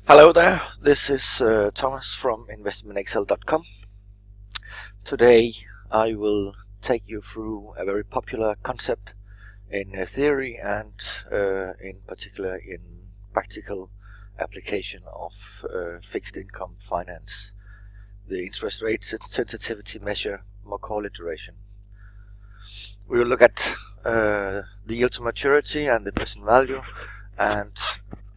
Hello there, this is Thomas from investmentexcel.com. Today I will take you through a very popular concept in theory and in particular in practical application of fixed income finance, the interest rate sensitivity measure Macaulay duration. We will look at the yield to maturity and the present value, and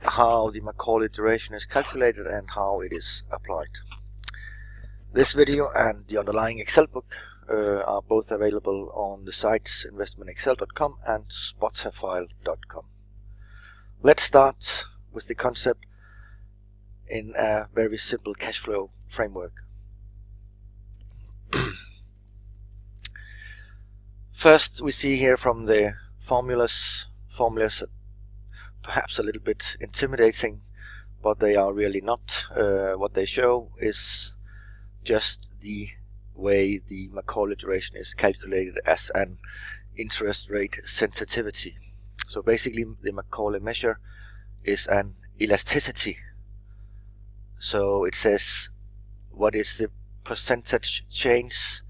how the Macaulay duration is calculated and how it is applied. This video and the underlying Excel book are both available on the sites investmentexcel.com and spotafile.com. Let's start with the concept in a very simple cash flow framework. First, we see here from the formulas perhaps a little bit intimidating, but they are really not. What they show is just the way the Macaulay duration is calculated as an interest rate sensitivity. So basically the Macaulay measure is an elasticity. So it says what is the percentage change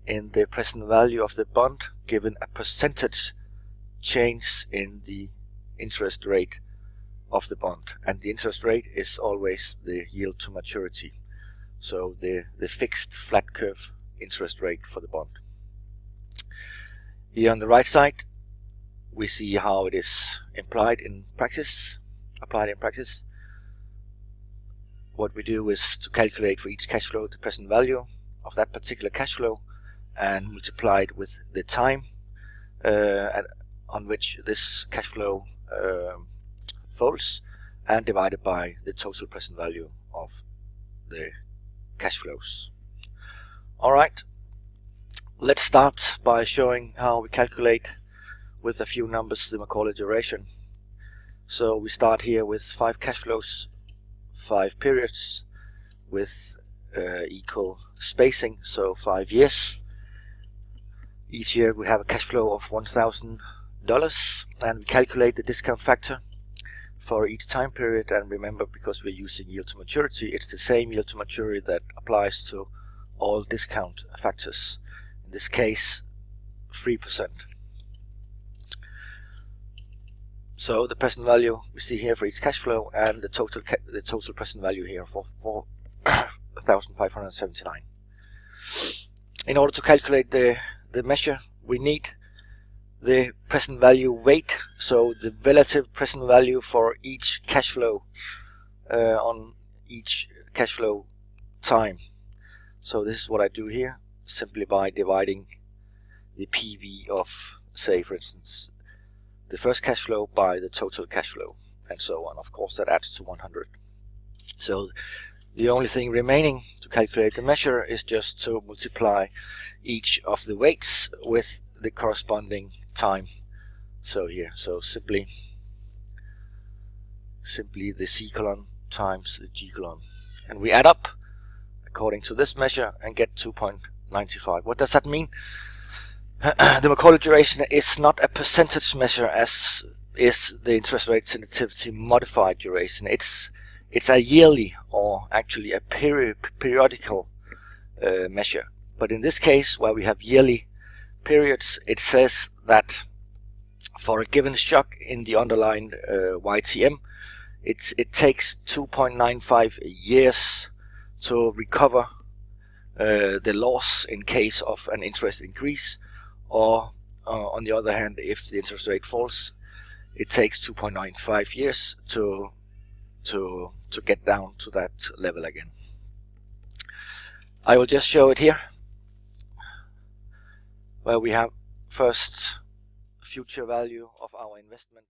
in the present value of the bond given a percentage change in the interest rate of the bond, and the interest rate is always the yield to maturity, so the fixed flat curve interest rate for the bond. Here on the right side we see how it is applied in practice. What we do is to calculate for each cash flow the present value of that particular cash flow and multiply it with the time on which this cash flow falls, and divided by the total present value of the cash flows. Alright, let's start by showing how we calculate with a few numbers the Macaulay duration. So we start here with 5 cash flows, 5 periods with equal spacing, so 5 years. Each year we have a cash flow of $1,000, and we calculate the discount factor for each time period. And remember, because we're using yield to maturity, it's the same yield to maturity that applies to all discount factors, in this case 3%. So the present value we see here for each cash flow, and the total present value here for 4,579. In order to calculate the measure, we need the present value weight, so the relative present value for each cash flow on each cash flow time. So this is what I do here, simply by dividing the PV of, say for instance, the first cash flow by the total cash flow, and so on. Of course that adds to 100. So the only thing remaining to calculate the measure is just to multiply each of the weights with the corresponding time. So here, so simply the C column times the G column, and we add up according to this measure and get 2.95. What does that mean? The Macaulay duration is not a percentage measure as is the interest rate sensitivity modified duration. It's a yearly, or actually a periodical measure. But in this case, where we have yearly periods, it says that for a given shock in the underlying YTM, it takes 2.95 years to recover the loss in case of an interest increase, or on the other hand, if the interest rate falls, it takes 2.95 years to get down to that level again. I will just show it here, where we have first future value of our investment